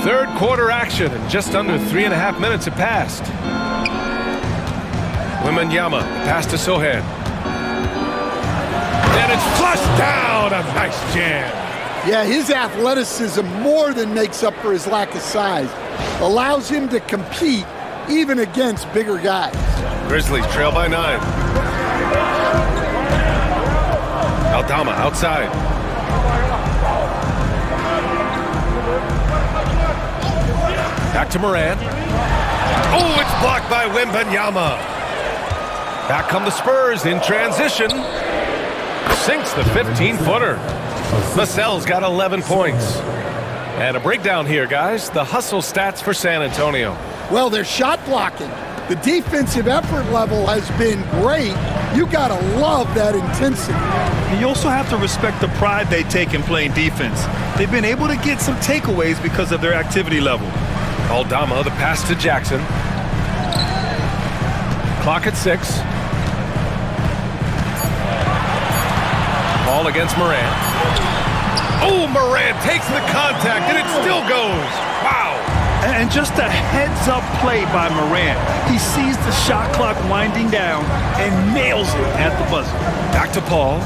Speaker 1: Third quarter action, and just under 3.5 minutes have passed. Wembanyama, pass to Sohan. And it's flushed down, a nice jam.
Speaker 3: Yeah, his athleticism more than makes up for his lack of size. Allows him to compete even against bigger guys.
Speaker 1: Grizzlies trail by 9. Aldama outside. Back to Morant. Oh, it's blocked by Wembanyama. Back come the Spurs in transition. Sinks the 15-footer. Vassell's got 11 points. And a breakdown here, guys. The hustle stats for San Antonio.
Speaker 3: Well, they're shot blocking. The defensive effort level has been great. You gotta love that intensity.
Speaker 2: And you also have to respect the pride they take in playing defense. They've been able to get some takeaways because of their activity level.
Speaker 1: Aldama, the pass to Jackson. Clock at 6. ball against Morant. Oh, Morant takes the contact, and it still goes. Wow.
Speaker 2: And just a heads-up play by Morant. He sees the shot clock winding down and nails it at the buzzer.
Speaker 1: Back to Paul.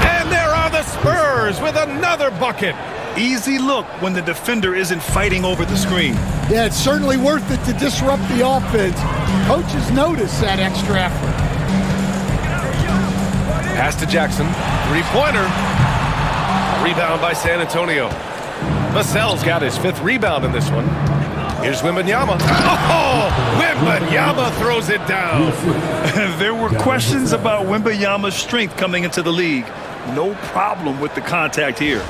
Speaker 1: And there are the Spurs with another bucket.
Speaker 2: Easy look when the defender isn't fighting over the screen.
Speaker 3: Yeah, it's certainly worth it to disrupt the offense. Coaches notice that extra effort.
Speaker 1: Pass to Jackson. Three-pointer. Rebound by San Antonio. Vassell's got his 5th rebound in this one. Here's Wembanyama. Oh, Wembanyama throws it down.
Speaker 2: There were questions about Wembanyama's strength coming into the league. No problem with the contact here.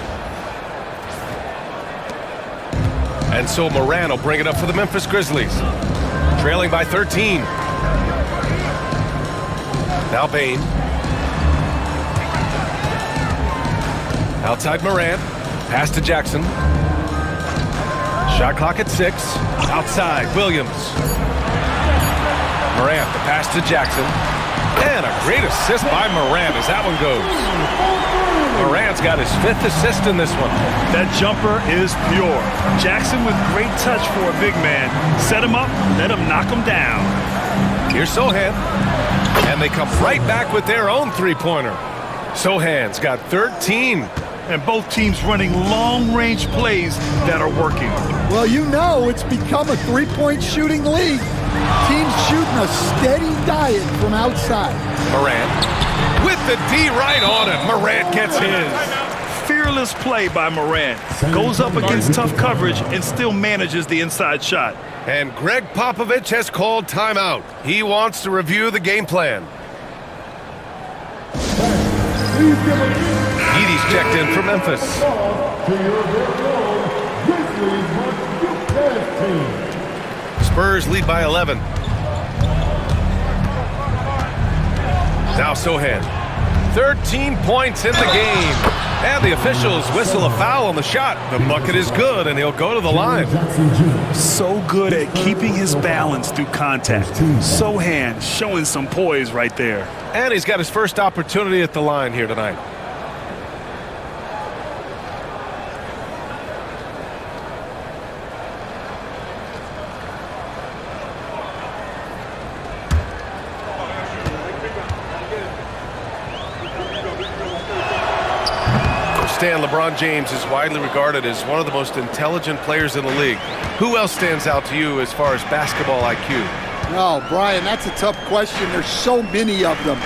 Speaker 1: And so Morant will bring it up for the Memphis Grizzlies. Trailing by 13. Now Bain. Outside Morant. Pass to Jackson. Shot clock at 6. Outside Williams. Morant, the pass to Jackson. And a great assist by Morant as that one goes. Morant's got his 5th assist in this one.
Speaker 2: That jumper is pure. Jackson with great touch for a big man. Set him up, let him knock him down.
Speaker 1: Here's Sohan. And they come right back with their own three-pointer. Sohan's got 13.
Speaker 2: And both teams running long-range plays that are working.
Speaker 3: Well, you know it's become a three-point shooting league. Teams shooting a steady diet from outside.
Speaker 1: Morant with the D right on it. Morant gets his.
Speaker 2: Fearless play by Morant. Goes up against tough coverage and still manages the inside shot.
Speaker 1: And Greg Popovich has called timeout. He wants to review the game plan. Edie's checked in for Memphis. Spurs lead by 11. Now Sohan. 13 points in the game. And the officials whistle a foul on the shot. The bucket is good, and he'll go to the line.
Speaker 2: So good at keeping his balance through contact. Sohan showing some poise right there.
Speaker 1: And he's got his first opportunity at the line here tonight. Stan, LeBron James is widely regarded as one of the most intelligent players in the league. Who else stands out to you as far as basketball IQ?
Speaker 3: No, Brian, that's a tough question. There's so many of them.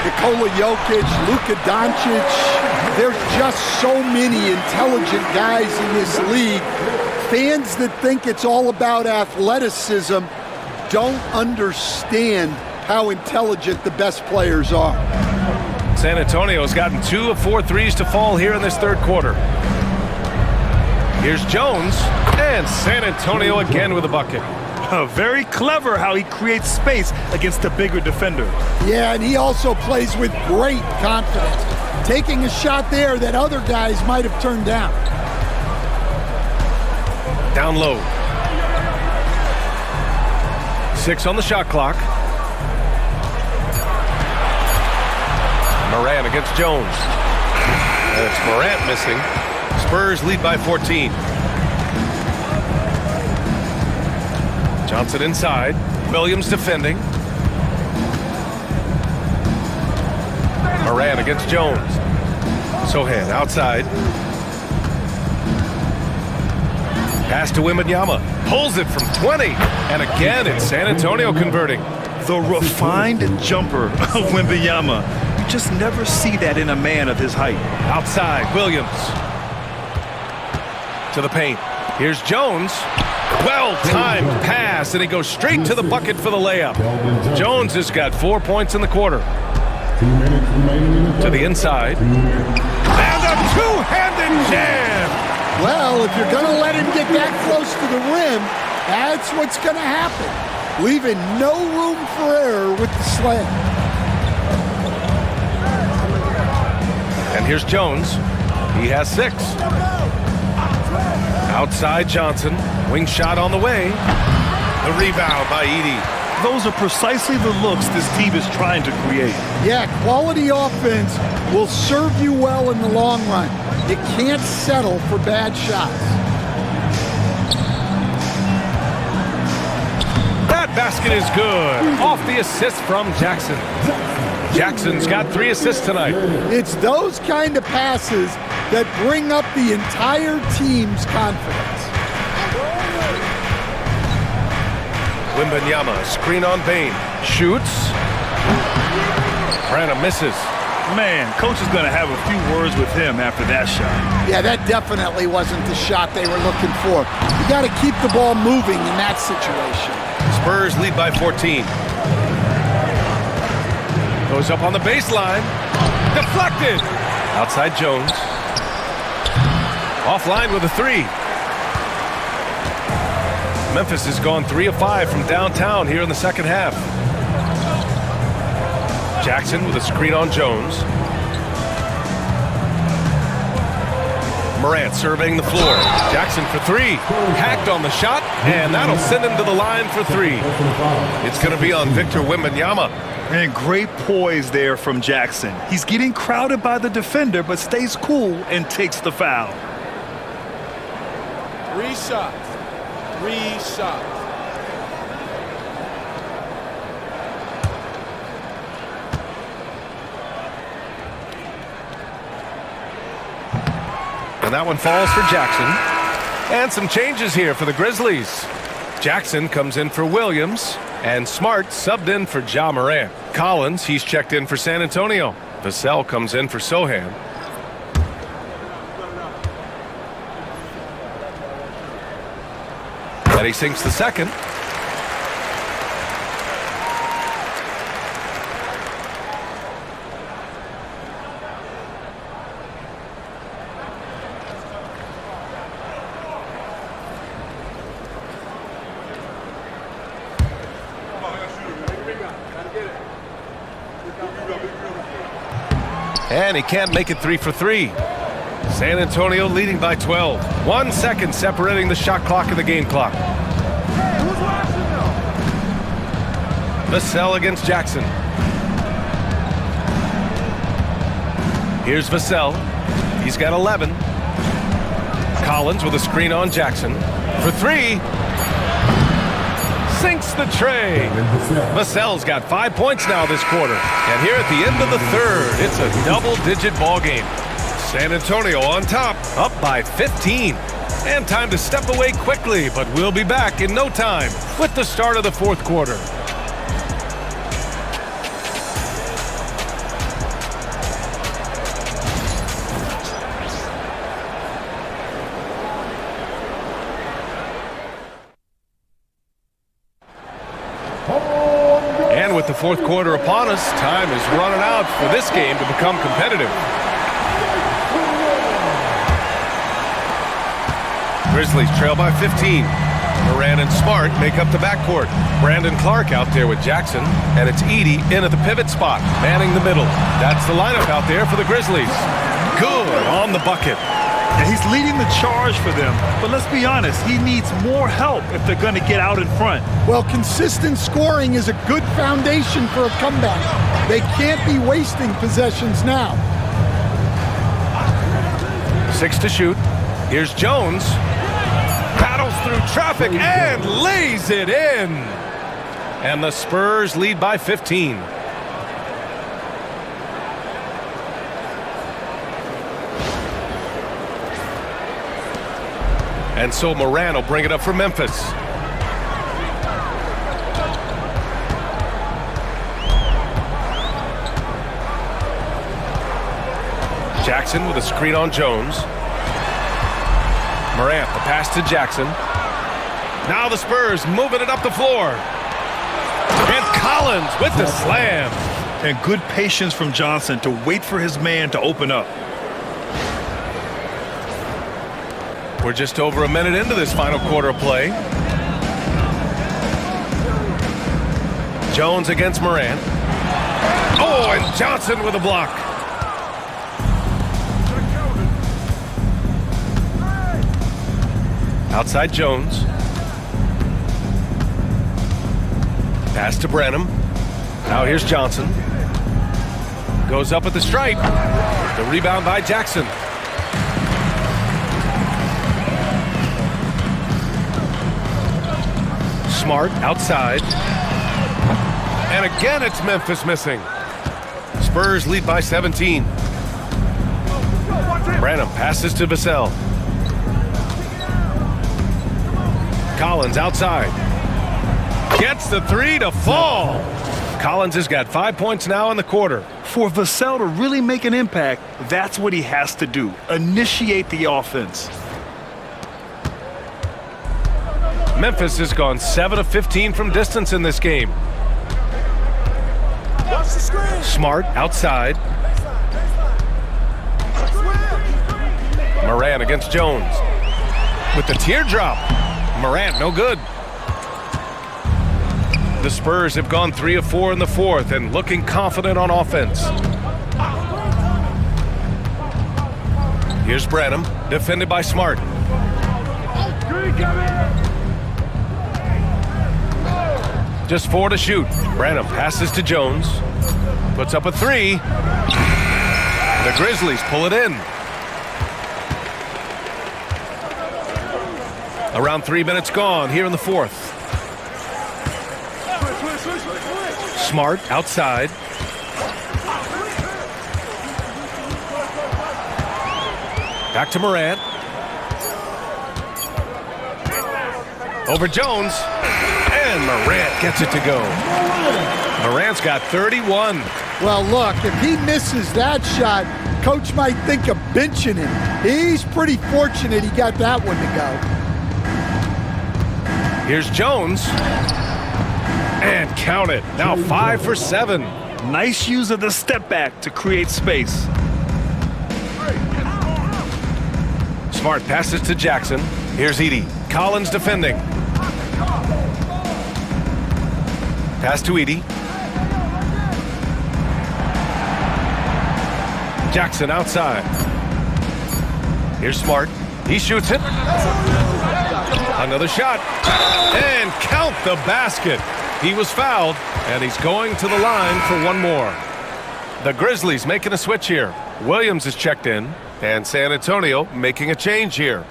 Speaker 3: Nikola Jokic, Luka Doncic. There's just so many intelligent guys in this league. Fans that think it's all about athleticism don't understand how intelligent the best players are.
Speaker 1: San Antonio's gotten 2 of 4 threes to fall here in this third quarter. Here's Jones, and San Antonio again with a bucket.
Speaker 2: Very clever how he creates space against a bigger defender.
Speaker 3: Yeah, and he also plays with great confidence, taking a shot there that other guys might have turned down.
Speaker 1: Down low. 6 on the shot clock. Morant against Jones. And it's Morant missing. Spurs lead by 14. Johnson inside. Williams defending. Morant against Jones. Sohan outside. Pass to Wembanyama. Pulls it from 20. And again, it's San Antonio converting.
Speaker 2: The refined jumper of Wembanyama. You just never see that in a man of his height.
Speaker 1: Outside, Williams. To the paint. Here's Jones. Well-timed pass, and he goes straight to the bucket for the layup. Jones has got 4 points in the quarter.
Speaker 5: 2 minutes remaining in the
Speaker 1: To the inside. And a two-handed jam!
Speaker 3: Well, if you're going to let him get that close to the rim, that's what's going to happen. Leaving no room for error with the slam.
Speaker 1: And here's Jones. He has 6. Outside Johnson. Wing shot on the way. The rebound by Edie.
Speaker 2: Those are precisely the looks this team is trying to create.
Speaker 3: Yeah, quality offense will serve you well in the long run. You can't settle for bad shots.
Speaker 1: That basket is good. Off the assist from Jackson. Jackson's got 3 assists tonight.
Speaker 3: It's those kind of passes that bring up the entire team's confidence.
Speaker 1: Wembanyama, screen on Bain. Shoots. Brandon misses.
Speaker 2: Man, coach is going to have a few words with him after that shot.
Speaker 3: Yeah, that definitely wasn't the shot they were looking for. You got to keep the ball moving in that situation.
Speaker 1: Spurs lead by 14. Goes up on the baseline. Deflected. Outside Jones. Offline with a 3. Memphis has gone 3 of 5 from downtown here in the second half. Jackson with a screen on Jones. Morant surveying the floor. Jackson for 3. Hacked on the shot, and that'll send him to the line for 3. It's going to be on Victor Wembanyama.
Speaker 2: And great poise there from Jackson. He's getting crowded by the defender, but stays cool and takes the foul.
Speaker 6: 3 shots. 3 shots.
Speaker 1: And that one falls for Jackson. And some changes here for the Grizzlies. Jackson comes in for Williams, and Smart subbed in for Ja Morant. Collins, he's checked in for San Antonio. Vassell comes in for Sohan. And he sinks the second. And he can't make it 3 for 3. San Antonio leading by 12. 1 second separating the shot clock and the game clock. Vassell against Jackson. Here's Vassell. He's got 11. Collins with a screen on Jackson. For 3. Sinks the tray. Vassell's got 5 points now this quarter. And here at the end of the third, it's a double-digit ball game. San Antonio on top, up by 15. And time to step away quickly, but we'll be back in no time with the start of the fourth quarter. And with the fourth quarter upon us, time is running out for this game to become competitive. Grizzlies trail by 15. Morant and Smart make up the backcourt. Brandon Clark out there with Jackson, and it's Edey in at the pivot spot, manning the middle. That's the lineup out there for the Grizzlies. Good on the bucket.
Speaker 2: And he's leading the charge for them, but let's be honest, he needs more help if they're going to get out in front.
Speaker 3: Well, consistent scoring is a good foundation for a comeback. They can't be wasting possessions now.
Speaker 1: 6 to shoot. Here's Jones. Battles through traffic and lays it in. And the Spurs lead by 15. And so Morant will bring it up for Memphis. Jackson with a screen on Jones. Morant, the pass to Jackson. Now the Spurs moving it up the floor. And Collins with the slam.
Speaker 2: And good patience from Johnson to wait for his man to open up.
Speaker 1: We're just over a minute into this final quarter of play. Jones against Morant. Oh, and Johnson with a block. Outside Jones. Pass to Branham. Now here's Johnson. Goes up at the stripe. The rebound by Jackson. Smart outside. And again, it's Memphis missing. Spurs lead by 17. Branham passes to Vassell. Collins outside. Gets the three to fall. Collins has got 5 points now in the quarter.
Speaker 2: For Vassell to really make an impact, that's what he has to do. Initiate the offense.
Speaker 1: Memphis has gone 7 of 15 from distance in this game. Smart outside. Morant against Jones. With the teardrop. Morant, no good. The Spurs have gone 3 of 4 in the fourth and looking confident on offense. Here's Branham, defended by Smart. Just 4 to shoot. Branham passes to Jones. Puts up a 3. The Grizzlies pull it in. Around 3 minutes gone here in the fourth. Smart outside. Back to Morant. Over Jones. And Morant gets it to go. Morant's got 31.
Speaker 3: Well, look, if he misses that shot, coach might think of benching him. He's pretty fortunate he got that one to go.
Speaker 1: Here's Jones. And count it. Now 5 for 7.
Speaker 2: Nice use of the step back to create space.
Speaker 1: Smart passes to Jackson. Here's Edey. Collins defending. Pass to Edey. Jackson outside. Here's Smart. He shoots it. Another shot. And count the basket. He was fouled, and he's going to the line for one more. The Grizzlies making a switch here. Williams is checked in, and San Antonio making a change here.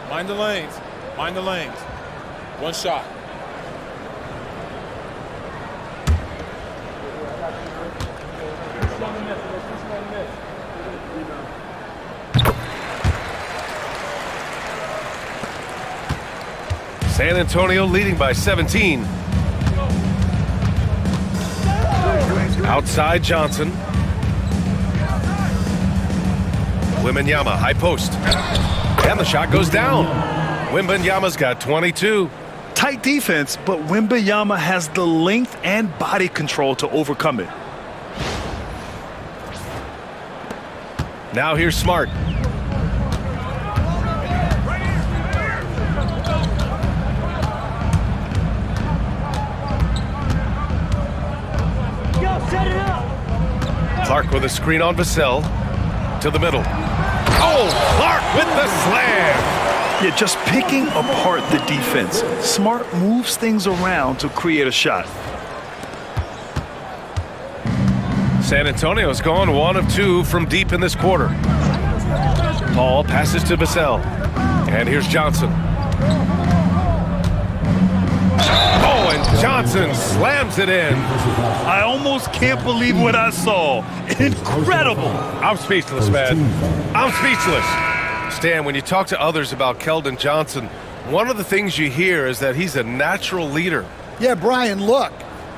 Speaker 6: Mind the lanes. Mind the lanes. One shot.
Speaker 1: San Antonio leading by 17. Outside Johnson. Wembanyama, high post. And the shot goes down. Wembanyama's got 22.
Speaker 2: Tight defense, but Wembanyama has the length and body control to overcome it.
Speaker 1: Now here's Smart. Clark with a screen on Vassell. To the middle. Oh, Clark with the slam.
Speaker 2: Yeah, just picking apart the defense. Smart moves things around to create a shot.
Speaker 1: San Antonio's gone 1 of 2 from deep in this quarter. Paul passes to Vassell. And here's Johnson. Oh, and Johnson slams it in.
Speaker 2: I almost can't believe what I saw. Incredible.
Speaker 1: I'm speechless, man. I'm speechless. Stan, when you talk to others about Keldon Johnson, one of the things you hear is that he's a natural leader.
Speaker 3: Yeah, Brian, look,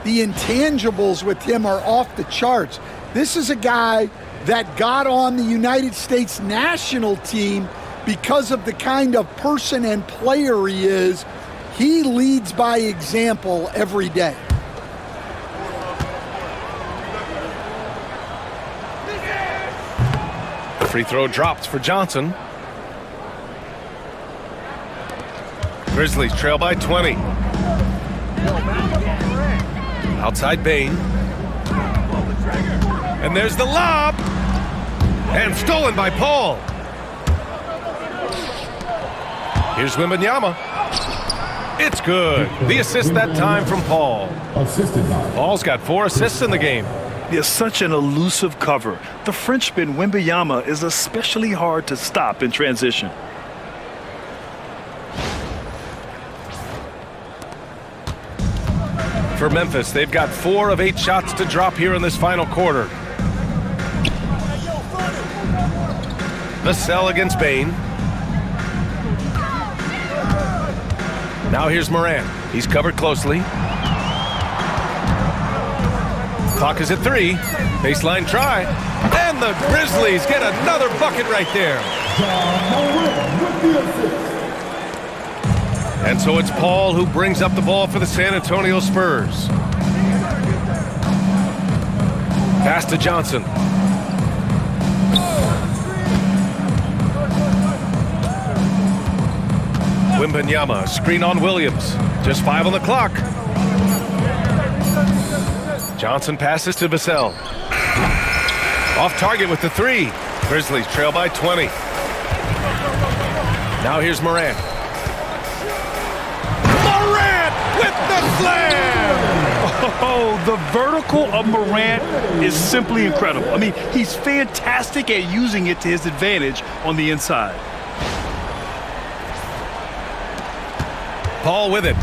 Speaker 3: the intangibles with him are off the charts. This is a guy that got on the United States national team because of the kind of person and player he is. He leads by example every day.
Speaker 1: The free throw drops for Johnson. Grizzlies trail by 20. Outside Bain. And there's the lob. And stolen by Paul. Here's Wembanyama. It's good. The assist that time from Paul.
Speaker 5: Assisted by
Speaker 1: Paul's got 4 assists in the game.
Speaker 2: He is such an elusive cover. The Frenchman Wembanyama is especially hard to stop in transition.
Speaker 1: For Memphis, they've got 4 of 8 shots to drop here in this final quarter. Vassell against Bain. Now here's Morant. He's covered closely. Clock is at 3. Baseline try. And the Grizzlies get another bucket right there. And so it's Paul who brings up the ball for the San Antonio Spurs. Pass to Johnson. Wembanyama, screen on Williams. Just 5 on the clock. Johnson passes to Vassell. Off target with the 3. Grizzlies trail by 20. Now here's Morant. Morant with the slam!
Speaker 2: Oh, the vertical of Morant is simply incredible. I mean, he's fantastic at using it to his advantage on the inside.
Speaker 1: Paul with it.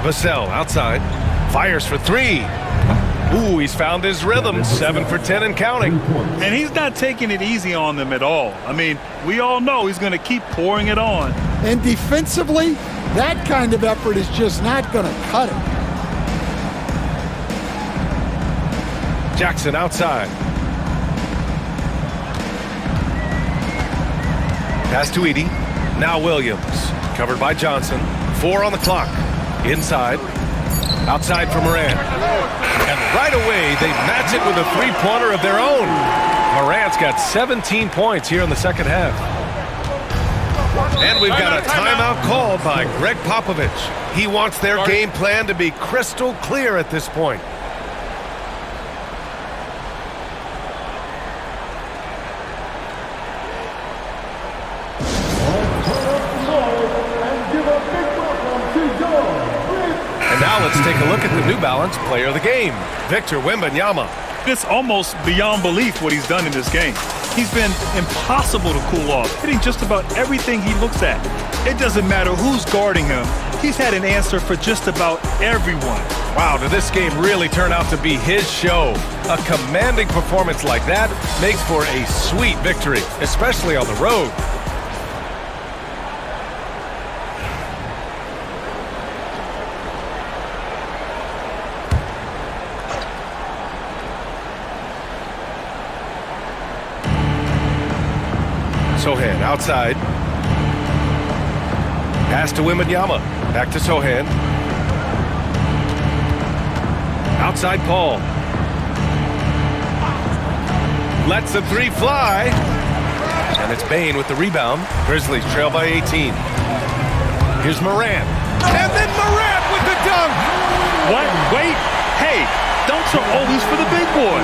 Speaker 1: Vassell outside. Fires for 3. Ooh, he's found his rhythm. 7 for 10 and counting.
Speaker 2: And he's not taking it easy on them at all. I mean, we all know he's going to keep pouring it on.
Speaker 3: And defensively, that kind of effort is just not going to cut it.
Speaker 1: Jackson outside. Pass to Edey. Now Williams. Covered by Johnson. 4 on the clock. Inside. Outside for Morant. And right away, they match it with a 3-pointer of their own. Morant's got 17 points here in the second half. And we've got a timeout called by Greg Popovich. He wants their game plan to be crystal clear at this point. Now let's take a look at the New Balance player of the game, Victor Wembanyama.
Speaker 2: It's almost beyond belief what he's done in this game. He's been impossible to cool off, hitting just about everything he looks at. It doesn't matter who's guarding him. He's had an answer for just about everyone.
Speaker 1: Wow, did this game really turn out to be his show? A commanding performance like that makes for a sweet victory, especially on the road. Sohan outside. Pass to Wembanyama. Back to Sohan. Outside Paul. Lets the 3 fly. And it's Bain with the rebound. Grizzlies trail by 18. Here's Morant. And then Morant with the dunk.
Speaker 2: What? Wait. Hey, dunks are always for the big boy.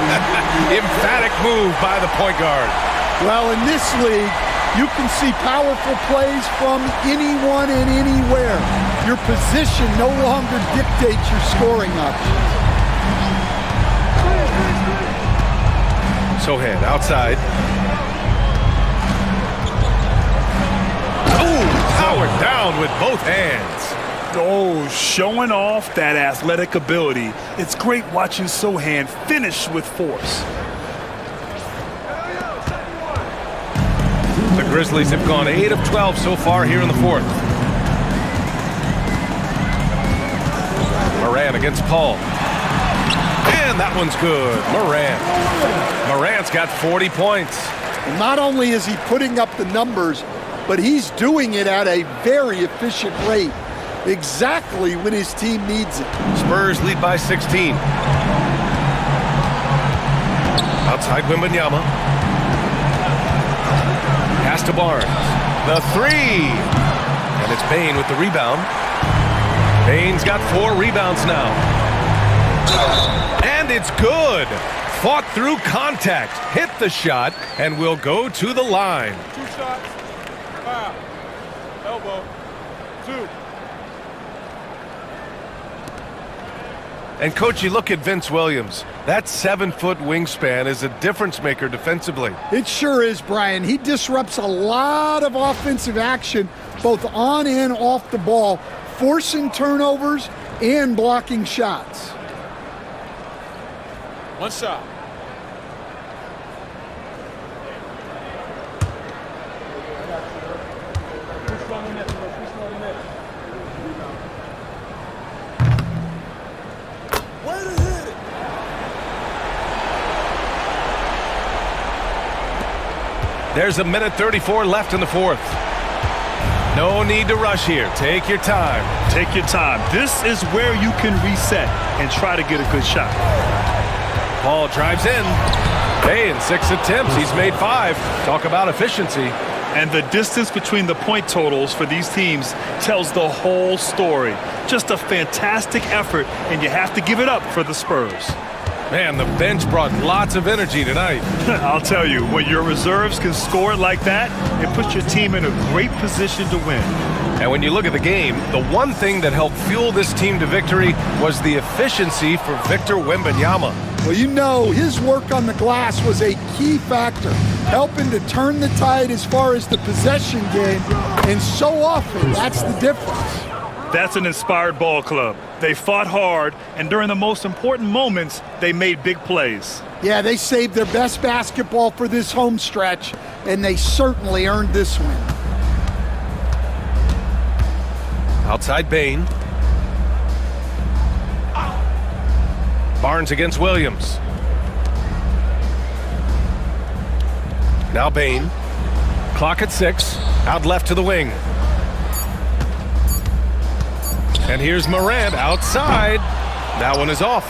Speaker 1: Emphatic move by the point guard.
Speaker 3: Well, in this league, you can see powerful plays from anyone and anywhere. Your position no longer dictates your scoring options.
Speaker 1: Sohan outside. Oh, powered down with both hands.
Speaker 2: Oh, showing off that athletic ability. It's great watching Sohan finish with force.
Speaker 1: The Grizzlies have gone 8 of 12 so far here in the fourth. Morant against Paul. And that one's good. Morant's got 40 points.
Speaker 3: And not only is he putting up the numbers, but he's doing it at a very efficient rate. Exactly when his team needs it.
Speaker 1: Spurs lead by 16. Outside Wembanyama. Pass to Barnes. The 3. And it's Bain with the rebound. Bain's got 4 rebounds now. And it's good. Fought through contact, hit the shot, and will go to the line.
Speaker 6: 2 shots. Foul. Elbow. 2.
Speaker 1: And, Coach, you look at Vince Williams. That 7-foot wingspan is a difference maker defensively.
Speaker 3: It sure is, Brian. He disrupts a lot of offensive action, both on and off the ball, forcing turnovers and blocking shots.
Speaker 6: 1 shot. Way to hit it.
Speaker 1: There's 1:34 left in the fourth. No need to rush here. Take your time.
Speaker 2: Take your time. This is where you can reset and try to get a good shot.
Speaker 1: Paul drives in. Hey, in 6 attempts, he's made 5. Talk about efficiency.
Speaker 2: And the distance between the point totals for these teams tells the whole story. Just a fantastic effort, and you have to give it up for the Spurs.
Speaker 1: Man, the bench brought lots of energy tonight.
Speaker 2: I'll tell you, when your reserves can score it like that, it puts your team in a great position to win.
Speaker 1: And when you look at the game, the one thing that helped fuel this team to victory was the efficiency for Victor Wembanyama.
Speaker 3: Well, you know, his work on the glass was a key factor, helping to turn the tide as far as the possession game, and so often that's the difference.
Speaker 2: That's an inspired ball club. They fought hard, and during the most important moments, they made big plays.
Speaker 3: Yeah, they saved their best basketball for this home stretch, and they certainly earned this win.
Speaker 1: Outside Bane. Barnes against Williams. Now Bane. Clock at 6. Out left to the wing. And here's Morant outside. That one is off.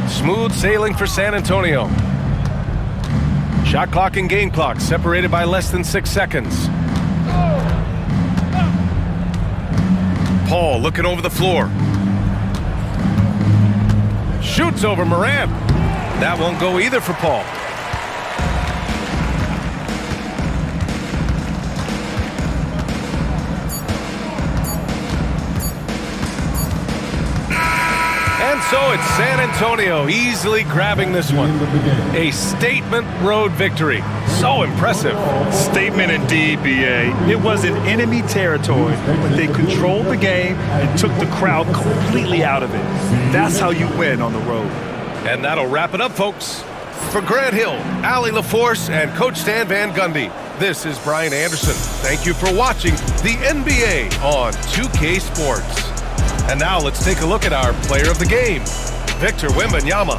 Speaker 1: Smooth sailing for San Antonio. Shot clock and game clock separated by less than 6 seconds. Paul looking over the floor. Shoots over Morant. That won't go either for Paul. And so it's San Antonio easily grabbing this one. A statement road victory. So impressive.
Speaker 2: Statement indeed, BA. It was in enemy territory, but they controlled the game and took the crowd completely out of it. That's how you win on the road.
Speaker 1: And that'll wrap it up, folks. For Grant Hill, Allie LaForce, and Coach Stan Van Gundy, this is Brian Anderson. Thank you for watching the NBA on 2K Sports. And now let's take a look at our player of the game, Victor Wembanyama.